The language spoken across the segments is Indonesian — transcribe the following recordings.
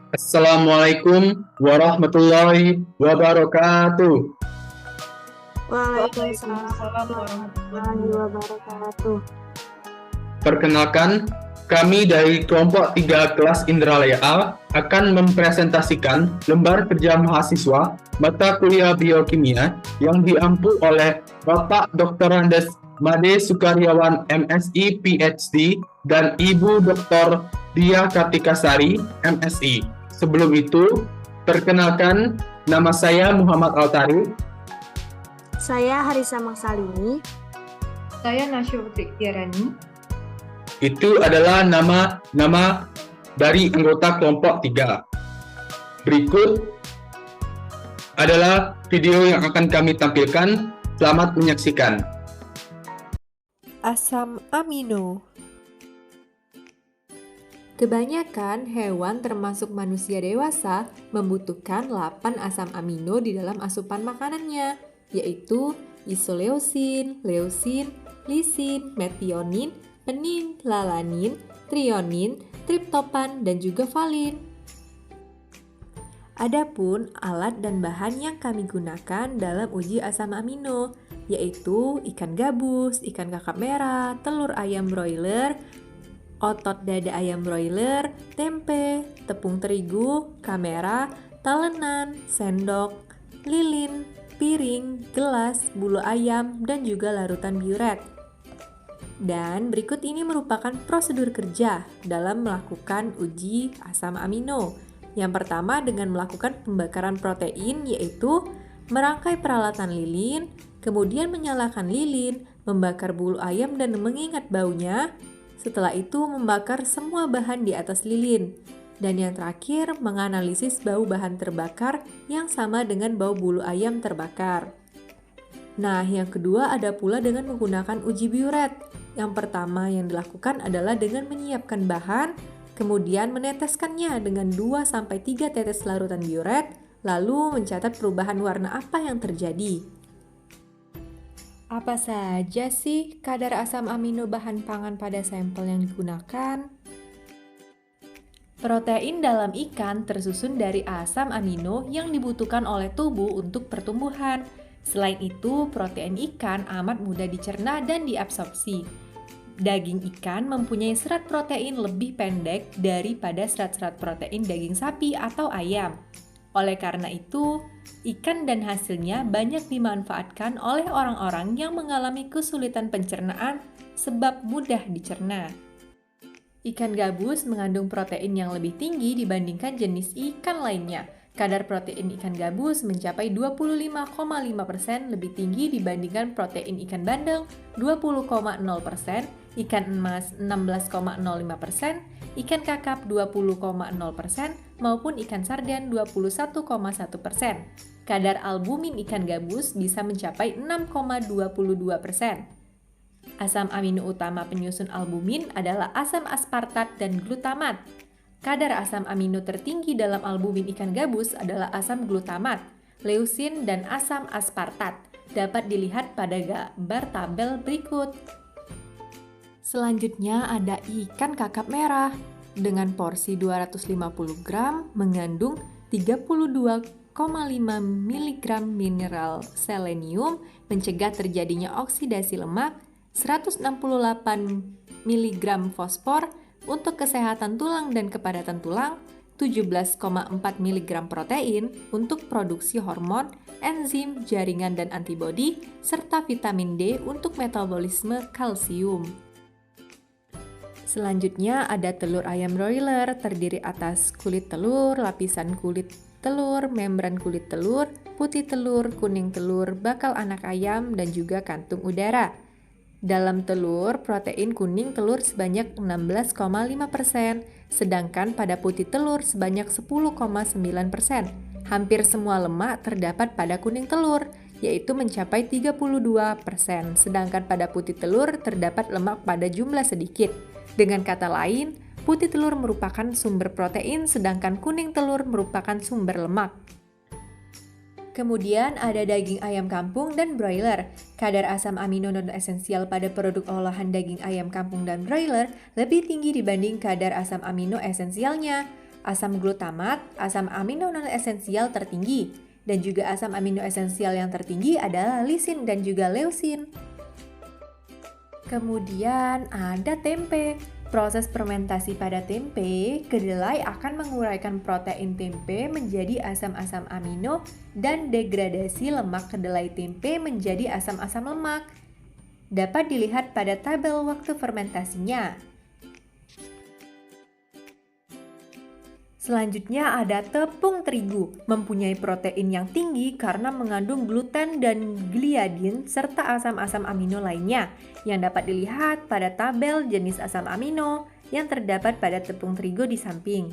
Assalamualaikum warahmatullahi wabarakatuh. Waalaikumsalam Waalaikumsalam warahmatullahi warahmatullahi wabarakatuh. Perkenalkan, kami dari kelompok 3 kelas Indralaya A akan mempresentasikan lembar kerja mahasiswa mata kuliah biokimia yang diampu oleh Bapak Dr. Andes Made Sukaryawan MSI PhD dan Ibu Dr. Dia Kartikasari MSI. Sebelum itu, perkenalkan nama saya Muhammad Altari. Saya Harisa Mangsalini. Saya Nasya Putri Tiarani. Itu adalah nama dari anggota kelompok 3. Berikut adalah video yang akan kami tampilkan. Selamat menyaksikan. Asam amino. Kebanyakan hewan termasuk manusia dewasa membutuhkan 8 asam amino di dalam asupan makanannya, yaitu isoleusin, leusin, lisin, metionin, penilalanin, trionin, triptopan, dan juga valin. Adapun alat dan bahan yang kami gunakan dalam uji asam amino, yaitu ikan gabus, ikan kakap merah, telur ayam broiler, otot dada ayam broiler, tempe, tepung terigu, kamera, talenan, sendok, lilin, piring, gelas, bulu ayam, dan juga larutan biuret. Dan berikut ini merupakan prosedur kerja dalam melakukan uji asam amino. Yang pertama dengan melakukan pembakaran protein, yaitu merangkai peralatan lilin, kemudian menyalakan lilin, membakar bulu ayam dan mengingat baunya. Setelah itu membakar semua bahan di atas lilin. Dan yang terakhir menganalisis bau bahan terbakar yang sama dengan bau bulu ayam terbakar. Nah, yang kedua ada pula dengan menggunakan uji biuret. Yang pertama yang dilakukan adalah dengan menyiapkan bahan, kemudian meneteskannya dengan 2-3 tetes larutan biuret, lalu mencatat perubahan warna apa yang terjadi. Apa saja sih kadar asam amino bahan pangan pada sampel yang digunakan? Protein dalam ikan tersusun dari asam amino yang dibutuhkan oleh tubuh untuk pertumbuhan. Selain itu, protein ikan amat mudah dicerna dan diabsorpsi. Daging ikan mempunyai serat protein lebih pendek daripada serat-serat protein daging sapi atau ayam. Oleh karena itu, ikan dan hasilnya banyak dimanfaatkan oleh orang-orang yang mengalami kesulitan pencernaan sebab mudah dicerna. Ikan gabus mengandung protein yang lebih tinggi dibandingkan jenis ikan lainnya. Kadar protein ikan gabus mencapai 25,5% lebih tinggi dibandingkan protein ikan bandeng 20,0%, ikan emas 16,05%, ikan kakap 20,0%, maupun ikan sarden 21,1%. Kadar albumin ikan gabus bisa mencapai 6,22%. Asam amino utama penyusun albumin adalah asam aspartat dan glutamat. Kadar asam amino tertinggi dalam albumin ikan gabus adalah asam glutamat, leusin, dan asam aspartat. Dapat dilihat pada gambar tabel berikut. Selanjutnya ada ikan kakap merah. Dengan porsi 250 gram mengandung 32,5 mg mineral selenium, mencegah terjadinya oksidasi lemak, 168 mg fosfor, untuk kesehatan tulang dan kepadatan tulang, 17,4 mg protein untuk produksi hormon, enzim, jaringan dan antibodi, serta vitamin D untuk metabolisme kalsium. Selanjutnya ada telur ayam broiler, terdiri atas kulit telur, lapisan kulit telur, membran kulit telur, putih telur, kuning telur, bakal anak ayam, dan juga kantung udara. Dalam telur, protein kuning telur sebanyak 16,5%, sedangkan pada putih telur sebanyak 10,9%. Hampir semua lemak terdapat pada kuning telur, yaitu mencapai 32%, sedangkan pada putih telur terdapat lemak pada jumlah sedikit. Dengan kata lain, putih telur merupakan sumber protein, sedangkan kuning telur merupakan sumber lemak. Kemudian ada daging ayam kampung dan broiler. Kadar asam amino non-esensial pada produk olahan daging ayam kampung dan broiler lebih tinggi dibanding kadar asam amino esensialnya. asam glutamat, asam amino non-esensial tertinggi, dan juga asam amino esensial yang tertinggi adalah lisin dan juga leusin. Kemudian ada tempe. Proses fermentasi pada tempe, kedelai akan menguraikan protein tempe menjadi asam-asam amino dan degradasi lemak kedelai tempe menjadi asam-asam lemak. Dapat dilihat pada tabel waktu fermentasinya. Selanjutnya ada tepung terigu, mempunyai protein yang tinggi karena mengandung gluten dan gliadin serta asam-asam amino lainnya yang dapat dilihat pada tabel jenis asam amino yang terdapat pada tepung terigu di samping.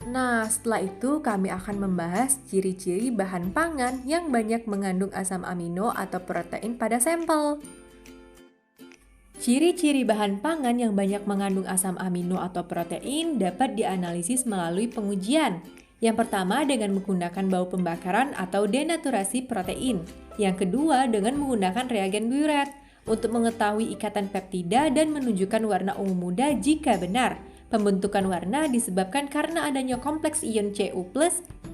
Nah, setelah itu kami akan membahas ciri-ciri bahan pangan yang banyak mengandung asam amino atau protein pada sampel. Ciri-ciri bahan pangan yang banyak mengandung asam amino atau protein dapat dianalisis melalui pengujian. Yang pertama dengan menggunakan bau pembakaran atau denaturasi protein. Yang kedua dengan menggunakan reagen Biuret untuk mengetahui ikatan peptida dan menunjukkan warna ungu muda jika benar. Pembentukan warna disebabkan karena adanya kompleks ion Cu+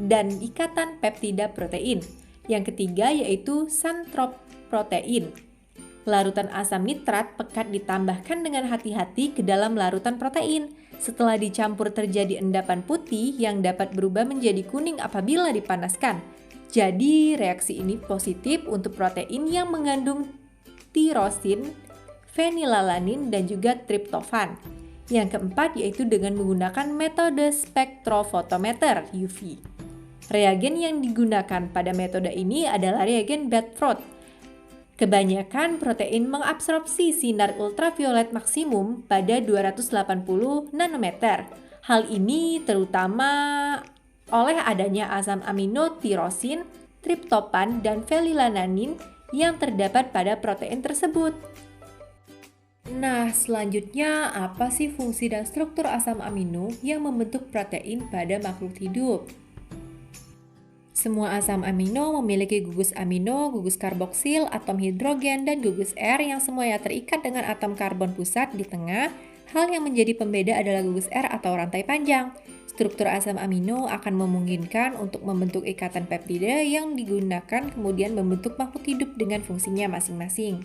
dan ikatan peptida protein. Yang ketiga yaitu santrop protein. Larutan asam nitrat pekat ditambahkan dengan hati-hati ke dalam larutan protein. Setelah dicampur terjadi endapan putih yang dapat berubah menjadi kuning apabila dipanaskan. Jadi reaksi ini positif untuk protein yang mengandung tirosin, fenilalanin, dan juga triptofan. Yang keempat yaitu dengan menggunakan metode spektrofotometer UV. Reagen yang digunakan pada metode ini adalah reagen Bedford. Kebanyakan protein mengabsorpsi sinar ultraviolet maksimum pada 280 nanometer. Hal ini terutama oleh adanya asam amino tirosin, triptofan, dan fenilalanin yang terdapat pada protein tersebut. Nah, selanjutnya apa sih fungsi dan struktur asam amino yang membentuk protein pada makhluk hidup? Semua asam amino memiliki gugus amino, gugus karboksil, atom hidrogen, dan gugus R yang semuanya terikat dengan atom karbon pusat di tengah. Hal yang menjadi pembeda adalah gugus R atau rantai panjang. Struktur asam amino akan memungkinkan untuk membentuk ikatan peptida yang digunakan kemudian membentuk makhluk hidup dengan fungsinya masing-masing.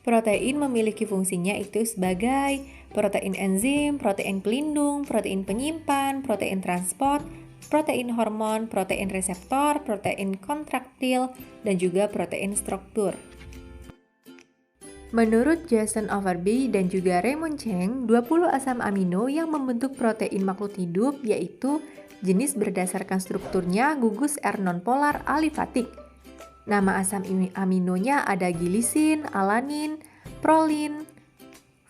Protein memiliki fungsinya itu sebagai protein enzim, protein pelindung, protein penyimpan, protein transport, protein hormon, protein reseptor, protein kontraktil, dan juga protein struktur. Menurut Jason Overby dan juga Raymond Cheng, 20 asam amino yang membentuk protein makhluk hidup yaitu jenis berdasarkan strukturnya gugus R nonpolar alifatik. Nama asam aminonya ada gilisin, alanin, prolin,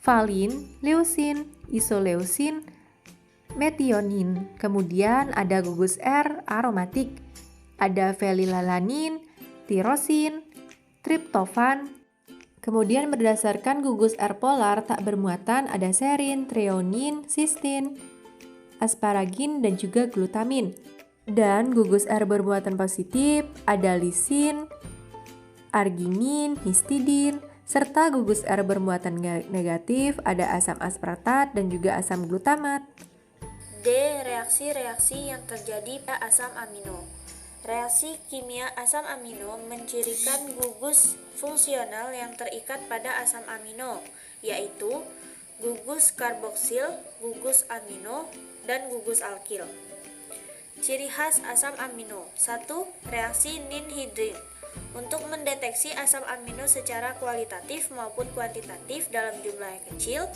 valin, leusin, isoleusin, metionin. Kemudian ada gugus R aromatik, ada fenilalanin, tirosin, triptofan. Kemudian berdasarkan gugus R polar tak bermuatan ada serin, treonin, sistin, asparagin, dan juga glutamin. Dan gugus R bermuatan positif ada lisin, arginin, histidin, serta gugus R bermuatan negatif ada asam aspartat dan juga asam glutamat. D. Reaksi-reaksi yang terjadi pada asam amino. Reaksi kimia asam amino mencirikan gugus fungsional yang terikat pada asam amino, yaitu gugus karboksil, gugus amino, dan gugus alkil. Ciri khas asam amino. 1. Reaksi ninhidrin. Untuk mendeteksi asam amino secara kualitatif maupun kuantitatif dalam jumlah yang kecil,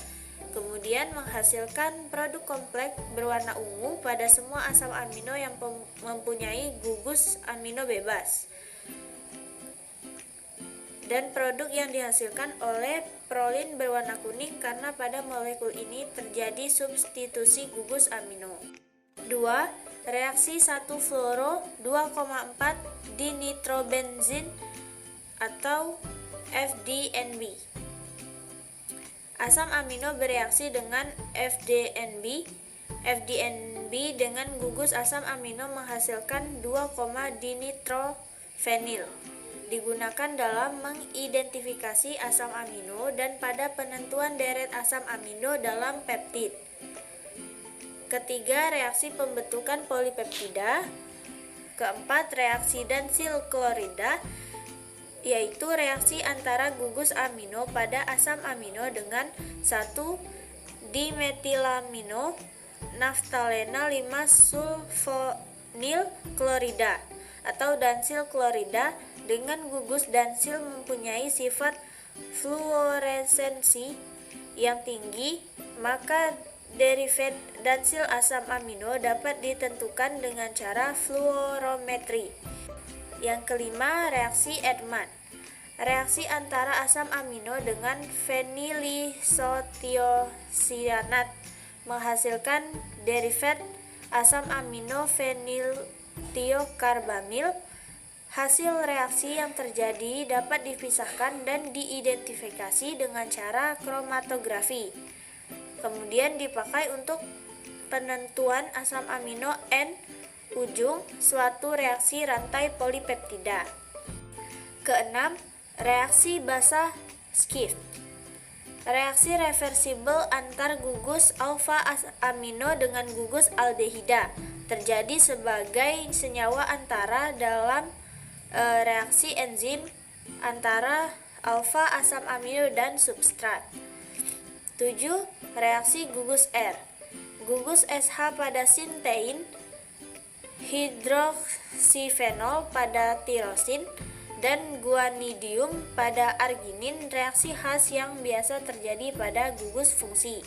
kemudian menghasilkan produk kompleks berwarna ungu pada semua asam amino yang mempunyai gugus amino bebas. Dan produk yang dihasilkan oleh prolin berwarna kuning karena pada molekul ini terjadi substitusi gugus amino. 2. Reaksi 1-fluoro 2,4 dinitrobenzin atau FDNB. Asam amino bereaksi dengan FDNB. FDNB dengan gugus asam amino menghasilkan 2,dinitrofenil. digunakan dalam mengidentifikasi asam amino dan pada penentuan deret asam amino dalam peptid. Ketiga, reaksi pembentukan polipeptida. Keempat, reaksi dansil klorida, yaitu reaksi antara gugus amino pada asam amino dengan 1-dimetilamino naftalena 5-sulfonil klorida atau dansil klorida dengan gugus dansil mempunyai sifat fluoresensi yang tinggi, maka derivat dansil asam amino dapat ditentukan dengan cara fluorometri. Yang kelima, reaksi Edman. Reaksi antara asam amino dengan fenilisotiosianat menghasilkan derivat asam amino feniltiokarbamil. Hasil reaksi yang terjadi dapat dipisahkan dan diidentifikasi dengan cara kromatografi. Kemudian dipakai untuk penentuan asam amino N ujung suatu reaksi rantai polipeptida. Keenam, reaksi basa Schiff. Reaksi reversibel antar gugus alfa amino dengan gugus aldehida terjadi sebagai senyawa antara dalam reaksi enzim antara alfa asam amino dan substrat. 7. Reaksi gugus R. Gugus SH pada sintein, hidroksifenol pada tirosin, dan guanidium pada arginin, reaksi khas yang biasa terjadi pada gugus fungsi.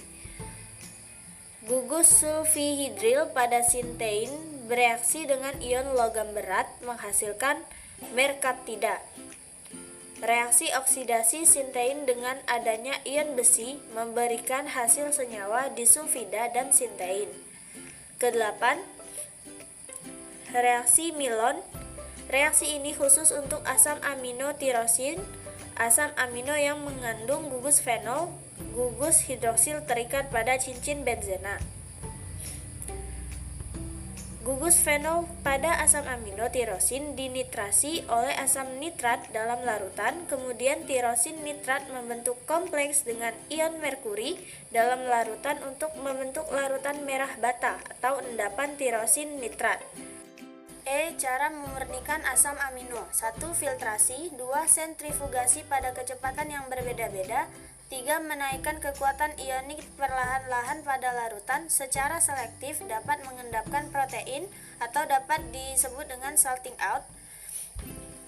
Gugus sulfihidril pada sintein bereaksi dengan ion logam berat menghasilkan merkaptida. Reaksi oksidasi sintein dengan adanya ion besi memberikan hasil senyawa disulfida dan sintein. Kedelapan, reaksi Milon. Reaksi ini khusus untuk asam amino tirosin, asam amino yang mengandung gugus fenol, gugus hidroksil terikat pada cincin benzena. Gugus fenol pada asam amino tirosin dinitrasi oleh asam nitrat dalam larutan, kemudian tirosin nitrat membentuk kompleks dengan ion merkuri dalam larutan untuk membentuk larutan merah bata atau endapan tirosin nitrat. Cara memurnikan asam amino. 1. Filtrasi. 2. Sentrifugasi pada kecepatan yang berbeda-beda. 3. Menaikkan kekuatan ionik perlahan-lahan pada larutan secara selektif dapat mengendapkan protein atau dapat disebut dengan salting out.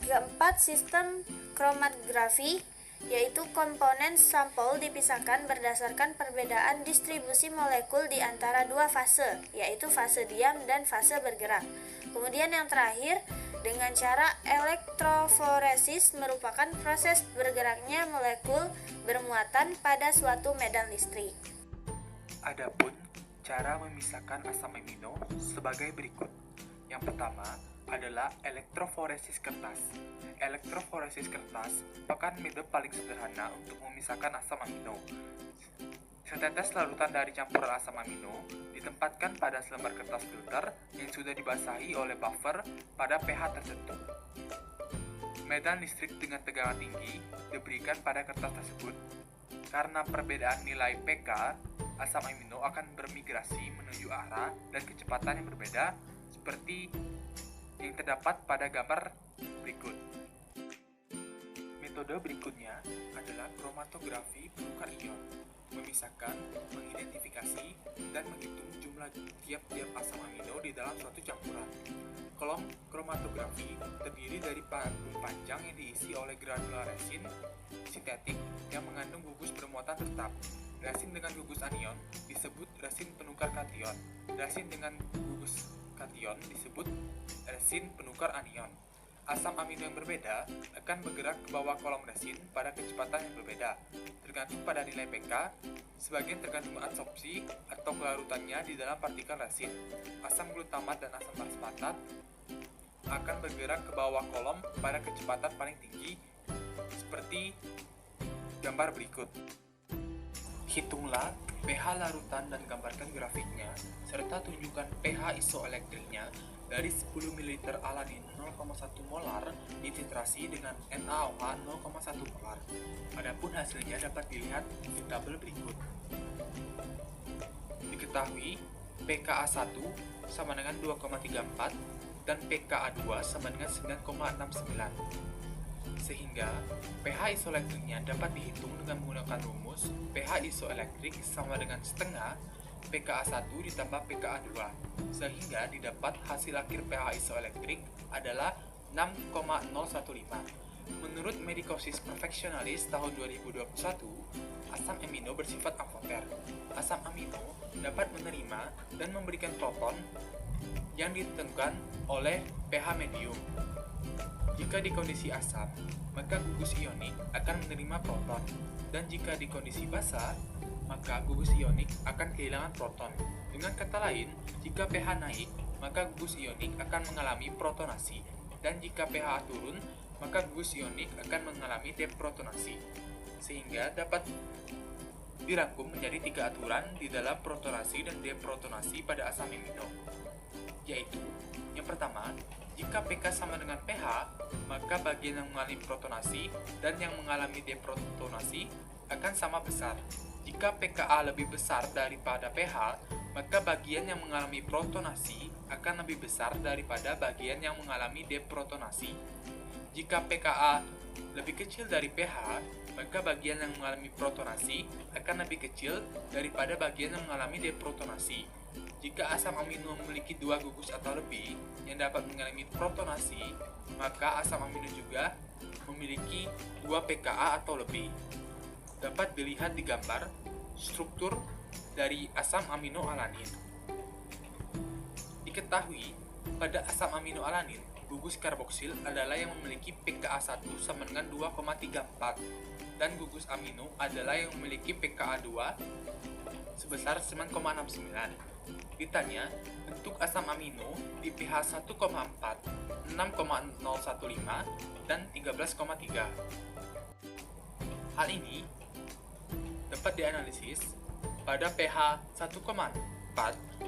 Keempat, sistem kromatografi, yaitu komponen sampel dipisahkan berdasarkan perbedaan distribusi molekul di antara dua fase, yaitu fase diam dan fase bergerak. Kemudian yang terakhir, dengan cara elektroforesis merupakan proses bergeraknya molekul bermuatan pada suatu medan listrik. Adapun cara memisahkan asam amino sebagai berikut. Yang pertama adalah elektroforesis kertas. Elektroforesis kertas merupakan metode paling sederhana untuk memisahkan asam amino. Setetes larutan dari campuran asam amino ditempatkan pada selembar kertas filter yang sudah dibasahi oleh buffer pada pH tertentu. Medan listrik dengan tegangan tinggi diberikan pada kertas tersebut. Karena perbedaan nilai pK, asam amino akan bermigrasi menuju arah dan kecepatan yang berbeda seperti yang terdapat pada gambar berikut. Metode berikutnya adalah kromatografi penukar ion, memisahkan, mengidentifikasi, dan menghitung jumlah tiap-tiap asam amino di dalam suatu campuran. Kolom kromatografi terdiri dari panggung panjang yang diisi oleh granular resin sintetik yang mengandung gugus bermuatan tetap. Resin dengan gugus anion disebut resin penukar kation. Resin dengan gugus kation disebut resin penukar anion. Asam amino yang berbeda akan bergerak ke bawah kolom resin pada kecepatan yang berbeda, tergantung pada nilai pK, sebagian tergantung adsorpsi atau kelarutannya di dalam partikel resin. Asam glutamat dan asam aspartat akan bergerak ke bawah kolom pada kecepatan paling tinggi, seperti gambar berikut. Hitunglah pH larutan dan gambarkan grafiknya, serta tunjukkan pH isoelektriknya dari 10 ml alanin 0,1 molar dititrasi dengan NaOH 0,1 molar. Adapun hasilnya dapat dilihat di tabel berikut. Diketahui pKa1 sama dengan 2,34 dan pKa2 sama dengan 9,69. Sehingga pH isoelektriknya dapat dihitung dengan menggunakan rumus pH isoelektrik sama dengan setengah pKa1 ditambah pKa2, sehingga didapat hasil akhir pH isoelektrik adalah 6,015. Menurut Medicosis Perfectionalis tahun 2021, asam amino bersifat amphoter. Asam amino dapat menerima dan memberikan proton yang ditentukan oleh pH medium. Jika di kondisi asam, maka gugus ionik akan menerima proton, dan jika di kondisi basa, maka gugus ionik akan kehilangan proton. Dengan kata lain, jika pH naik, maka gugus ionik akan mengalami protonasi, dan jika pH turun, maka gugus ionik akan mengalami deprotonasi. Sehingga dapat dirangkum menjadi 3 aturan di dalam protonasi dan deprotonasi pada asam amino, yaitu yang pertama, jika pK sama dengan pH, maka bagian yang mengalami protonasi dan yang mengalami deprotonasi akan sama besar. Jika pKa lebih besar daripada pH, maka bagian yang mengalami protonasi akan lebih besar daripada bagian yang mengalami deprotonasi. Jika pKa lebih kecil dari pH, maka bagian yang mengalami protonasi akan lebih kecil daripada bagian yang mengalami deprotonasi. Jika asam amino memiliki 2 gugus atau lebih yang dapat mengalami protonasi, maka asam amino juga memiliki 2 pKa atau lebih. Dapat dilihat di gambar struktur dari asam amino alanin. Diketahui pada asam amino alanin, gugus karboksil adalah yang memiliki pKa1 sama dengan 2,34 dan gugus amino adalah yang memiliki pKa2 sebesar 9,69. Ditanya, bentuk asam amino di pH 1,4, 6,015, dan 13,3. Hal ini dapat dianalisis pada pH 1,4,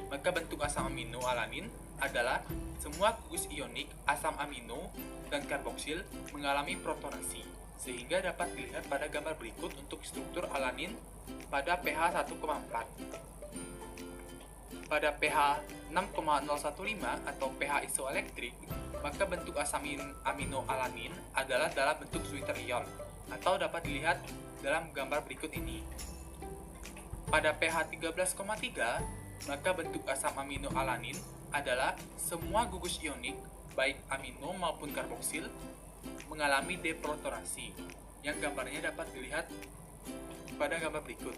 maka bentuk asam amino alanin adalah semua gugus ionik asam amino dan karboksil mengalami protonasi, sehingga dapat dilihat pada gambar berikut untuk struktur alanin pada pH 1,4. Pada pH 6,015 atau pH isoelektrik, maka bentuk asam amino alanin adalah dalam bentuk Zwitter ion, atau dapat dilihat dalam gambar berikut ini. Pada pH 13,3, maka bentuk asam amino alanin adalah semua gugus ionik, baik amino maupun karboksil, mengalami deprotonasi, yang gambarnya dapat dilihat pada gambar berikut.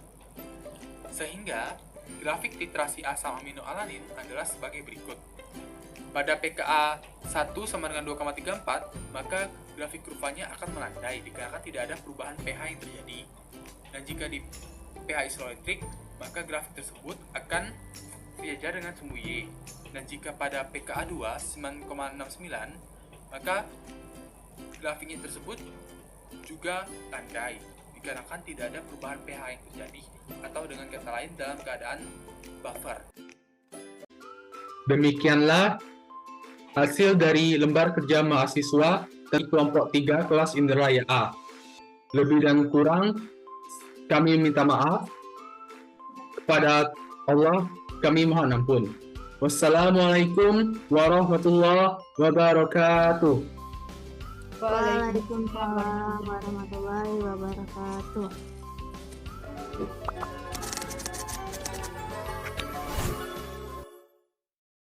Sehingga grafik titrasi asam amino alanin adalah sebagai berikut. Pada pKa 1 sama dengan 2,34, maka grafik kurvanya akan melandai dikarenakan tidak ada perubahan pH yang terjadi. Dan jika di pH isoelektrik, maka grafik tersebut akan sejajar dengan sumbu Y. Dan jika pada pKa 2 9,69, maka grafiknya tersebut juga landai dikarenakan tidak ada perubahan pH yang terjadi, atau dengan kata lain dalam keadaan buffer. Demikianlah hasil dari lembar kerja mahasiswa dari kelompok 3 kelas Indralaya A. Lebih dan kurang kami minta maaf. Kepada Allah kami mohon ampun. Wassalamualaikum warahmatullahi wabarakatuh. Waalaikumsalam warahmatullahi wabarakatuh.